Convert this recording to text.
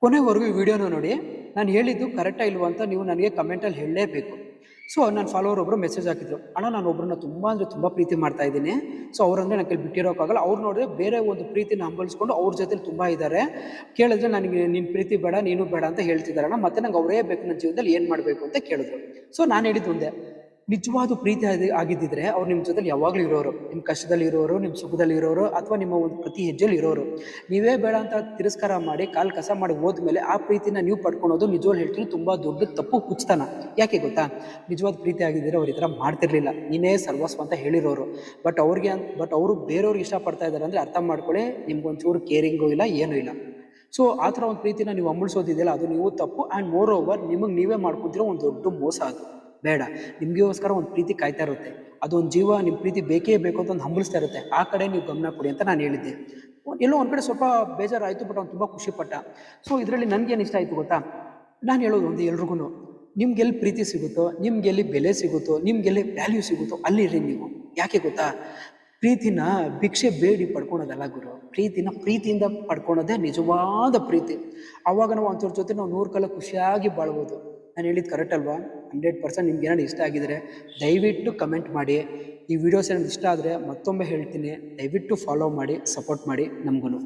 ಕೊನೆವರೆಗೂ ಈ ವಿಡಿಯೋನ ನೋಡಿ. ನಾನು ಹೇಳಿದ್ದು ಕರೆಕ್ಟಾ ಇಲ್ವಾ ಅಂತ ನೀವು ನನಗೆ ಕಮೆಂಟಲ್ಲಿ ಹೇಳಲೇಬೇಕು. ಸೊ ನನ್ನ ಫಾಲೋವರ್ ಒಬ್ಬರು ಮೆಸೇಜ್ ಹಾಕಿದ್ರು, ಅಣ್ಣ ನಾನು ಒಬ್ಬರನ್ನ ತುಂಬ ಅಂದರೆ ತುಂಬ ಪ್ರೀತಿ ಮಾಡ್ತಾ ಇದ್ದೀನಿ. ಸೊ ಅವರಂದ್ರೆ ನನಗೆ ಬಿಟ್ಟಿರೋಕ್ಕಾಗಲ್ಲ. ಅವ್ರು ನೋಡಿದ್ರೆ ಬೇರೆ ಒಂದು ಪ್ರೀತಿನ ಹಂಬಲಿಸ್ಕೊಂಡು ಅವ್ರ ಜೊತೆಲಿ ತುಂಬ ಇದ್ದಾರೆ. ಕೇಳಿದ್ರೆ ನನಗೆ ನಿನ್ನ ಪ್ರೀತಿ ಬೇಡ, ನೀನು ಬೇಡ ಅಂತ ಹೇಳ್ತಿದ್ದಾರಣ್ಣ. ಮತ್ತೆ ನಂಗೆ ಅವರೇ ಬೇಕು ನನ್ನ ಜೀವನದಲ್ಲಿ ಏನು ಮಾಡಬೇಕು ಅಂತ ಕೇಳಿದ್ರು. ಸೊ ನಾನು ಹೇಳಿದ್ದು ಒಂದೇ, ನಿಜವಾದ ಪ್ರೀತಿ ಆಗಿದ್ದಿದ್ರೆ ಅವ್ರು ನಿಮ್ಮ ಜೊತೆಲಿ ಯಾವಾಗಲೂ ಇರೋರು, ನಿಮ್ಮ ಕಷ್ಟದಲ್ಲಿ ಇರೋರು, ನಿಮ್ಮ ಸುಖದಲ್ಲಿ ಇರೋರು, ಅಥವಾ ನಿಮ್ಮ ಒಂದು ಪ್ರತಿ ಹೆಜ್ಜೆಲಿ ಇರೋರು. ನೀವೇ ಬೇಡ ಅಂತ ತಿರಸ್ಕಾರ ಮಾಡಿ ಕಾಲು ಕಸ ಮಾಡಿ ಹೋದ್ಮೇಲೆ ಆ ಪ್ರೀತಿನ ನೀವು ಪಡ್ಕೊಳೋದು ನಿಜವಾಗ್ಲೂ ಹೇಳ್ತೀನಿ ತುಂಬ ದೊಡ್ಡ ತಪ್ಪು, ಹುಚ್ಚತನ. ಯಾಕೆ ಗೊತ್ತಾ? ನಿಜವಾದ ಪ್ರೀತಿ ಆಗಿದ್ದರೆ ಅವ್ರು ಈ ಥರ ಮಾಡ್ತಿರ್ಲಿಲ್ಲ. ನೀನೇ ಸರ್ವಸ್ವ ಅಂತ ಹೇಳಿರೋರು. ಬಟ್ ಅವರು ಬೇರೆಯವ್ರಿಗೆ ಇಷ್ಟಪಡ್ತಾ ಇದ್ದಾರೆ ಅಂದರೆ ಅರ್ಥ ಮಾಡ್ಕೊಳ್ಳಿ, ನಿಮ್ಗೊಂಚೂರು ಕೇರಿಂಗು ಇಲ್ಲ, ಏನೂ ಇಲ್ಲ. ಸೊ ಆ ಥರ ಒಂದು ಪ್ರೀತಿನ ನೀವು ಅಮೂಳಿಸೋದಿದೆಯಲ್ಲ, ಅದು ನೀವು ತಪ್ಪು. ಆ್ಯಂಡ್ ಮೋರ್ ಓವರ್ ನಿಮಗೆ ನೀವೇ ಮಾಡ್ಕೊತಿರೋ ಒಂದು ದೊಡ್ಡ ಮೋಸ ಅದು. ಬೇಡ. ನಿಮಗೋಸ್ಕರ ಒಂದು ಪ್ರೀತಿ ಕಾಯ್ತಾ ಇರುತ್ತೆ, ಅದೊಂದು ಜೀವ ನಿಮ್ಮ ಪ್ರೀತಿ ಬೇಕೇ ಬೇಕು ಅಂತ ಒಂದು ಹಂಬಲಿಸ್ತಾ ಇರುತ್ತೆ. ಆ ಕಡೆ ನೀವು ಗಮನ ಕೊಡಿ ಅಂತ ನಾನು ಹೇಳಿದ್ದೆ. ಎಲ್ಲೋ ಒಂದು ಕಡೆ ಸ್ವಲ್ಪ ಬೇಜಾರಾಯಿತು, ಬಟ್ ಅವ್ನು ತುಂಬ ಖುಷಿಪಟ್ಟ. ಸೊ ಇದರಲ್ಲಿ ನನಗೇನು ಇಷ್ಟ ಆಯಿತು ಗೊತ್ತಾ? ನಾನು ಹೇಳೋದು ಒಂದು ಎಲ್ರಿಗೂ, ನಿಮ್ಗೆಲ್ಲಿ ಪ್ರೀತಿ ಸಿಗುತ್ತೋ, ನಿಮ್ಗೆಲ್ಲಿ ಬೆಲೆ ಸಿಗುತ್ತೋ, ನಿಮ್ಗೆಲ್ಲಿ ವ್ಯಾಲ್ಯೂ ಸಿಗುತ್ತೋ ಅಲ್ಲಿರಿ ನೀವು. ಯಾಕೆ ಗೊತ್ತಾ? ಪ್ರೀತಿನ ಭಿಕ್ಷೆ ಬೇಡಿ ಪಡ್ಕೊಳೋದಲ್ಲ ಗುರು. ಪ್ರೀತಿನ ಪ್ರೀತಿಯಿಂದ ಪಡ್ಕೊಳೋದೇ ನಿಜವಾದ ಪ್ರೀತಿ. ಆವಾಗ ನಾವು ಅಂಥವ್ರ ಜೊತೆ ನಾವು 100 ಕಾಲ ಖುಷಿಯಾಗಿ ಬಾಳ್ಬೋದು. ನಾನು ಹೇಳಿದ್ದು ಕರೆಕ್ಟ್ ಅಲ್ವಾ? 100% ನಿಮ್ಗೆ ಏನಾದ್ರು ಇಷ್ಟ ಆಗಿದರೆ ದಯವಿಟ್ಟು ಕಮೆಂಟ್ ಮಾಡಿ. ಈ ವಿಡಿಯೋಸ್ ಏನಾದ್ರು ಇಷ್ಟ ಆದರೆ ಮತ್ತೊಮ್ಮೆ ಹೇಳ್ತೀನಿ, ದಯವಿಟ್ಟು ಫಾಲೋ ಮಾಡಿ, ಸಪೋರ್ಟ್ ಮಾಡಿ ನಮಗೂ.